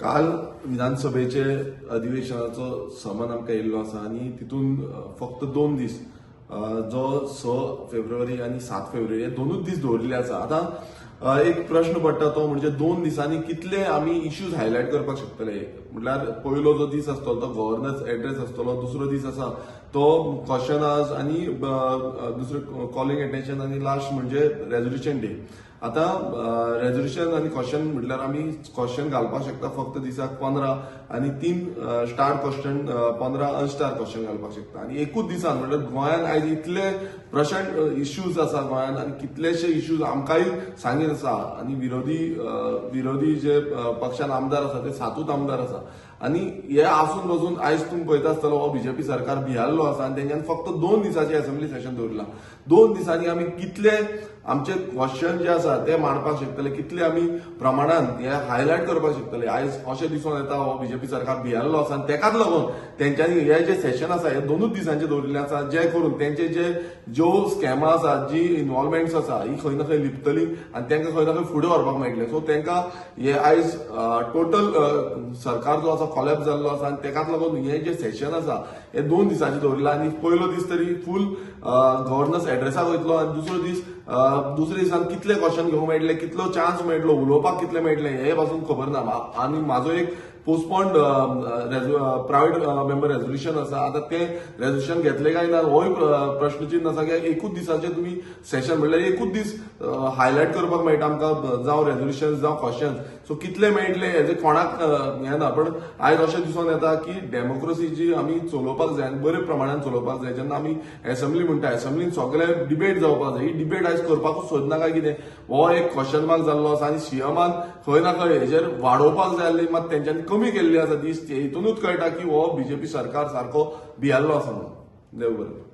काल विधानसभेचे अधिवेशनाचो समन आमकां येयल्लो आसा आनी तितून फक्त 2 दीस जो 6 फेब्रुवारी आनी 7 फेब्रुवारी हे दोनूच दीस दवरिल्ले आसा. आतां एक प्रश्न पडटा तो म्हणजे 2 दिसांनी कितले आमी इश्यूज हायलायट करपाक शकतले. म्हटल्यार पयलो जो दीस आसतलो तो गव्हर्नन्स एड्रेस आसतलो, दुसरो दीस आसा तो क्वेश्चन आनी दुसरें कॉलिंग अटेन्शन आनी लास्ट म्हणजे रेझोल्युशन डे. आता रेझोल्युशन आनी क्वेश्चन म्हटल्यार आमी क्वेश्चन घालपाक शकता फक्त दिसाक 15 आनी 3 स्टार क्वेश्चन 15 अनस्टार क्वेश्चन घालपाक शकता. आनी एकूच दिसान म्हटल्यार गोंयान आयज इतले प्रचंड इश्यूज आसा गोंयान आनी कितलेशे इश्यूज आमकांय सांगीन आसा आनी विरोधी जे पक्षान आमदार आसा ते 7 आमदार आसा आनी हे आसून बसून आयज तुम्ही पळयता आसतलो हो बीजेपी सरकार भियाल्लो आसा आनी तेंच्यान फक्त 2 दिसांचे असेंब्ली सेशन दवरला. 2 दिसांनी आमी कितले आमचे क्वेश्चन जे आसा ते मांडपाक शकतले, कितले आमी प्रमाणान हे हायलायट करपाक शकतले. आयज अशें दिसून येता हो बीजेपी सरकार भियाल्लो आसा आनी तेकाच लागून तेंच्यांनी हे जे सेशन आसा हे 2 दिसांचे दवरिल्ले आसा, जे करून तेंचे ज्यो स्कॅमां आसा, जी इन्व्हॉल्वमेंट्स आसा ही खंय ना खंय लिपतली आनी तेंका खंय ना खंय फुडें व्हरपाक मेळटले. सो तेंका हे आयज टोटल सरकार जो आसा कोलॅप्स जाल्लो आसा आनी तेकाच लागून हे जे सेशन आसा हे 2 दिसांचे दवरिल्ला. आनी पयलो दीस तरी फूल गव्हर्नन्स एड्रेसाक वयतलो आनी दुसरे दिसान कितले क्वेश्चन घेवंक मेळटले, कितलो चान्स मेळटलो, उलोवपाक कितले मेळटले हे पासून खबर ना. आनी म्हाजो एक पोस्टपोन्ड प्रायव्हेट मेंबर रेझोल्युशन आसा. आता ते रेझोल्युशन घेतले काय ना होय प्रश्नचिन्ह आसा की एकूच दिसाचे तुम्ही सेशन म्हणल्यार एकूच दीस हायलायट करपाक मेळटा आमकां, जावं रेझोल्युशन जावं क्वेश्चन. सो कितले मेळटले हेजे कोणाक हें ना. पण आयज अशें दिसून येता की डेमोक्रेसी जी आमी चलोवपाक जाय आनी बरे प्रमाणान चलोवपाक जाय. जेन्ना आमी असेंब्ली म्हणटा असेंब्लीन सगळे डिबेट जावपाक जाय, ही डिबेट आयज करपाकूच सोदना काय कितें हो एक क्वेश्चन मार्क जाल्लो आसा. आनी सीएमान खंय ना खंय हेजेर वाडोवपाक जाय आसली मात तेंच्यांनी कमी केल्ली आसा दीस. हितूनूच कळटा की हो बीजेपी सरकार सारको भियाल्लो आसा म्हणून. देव बरें.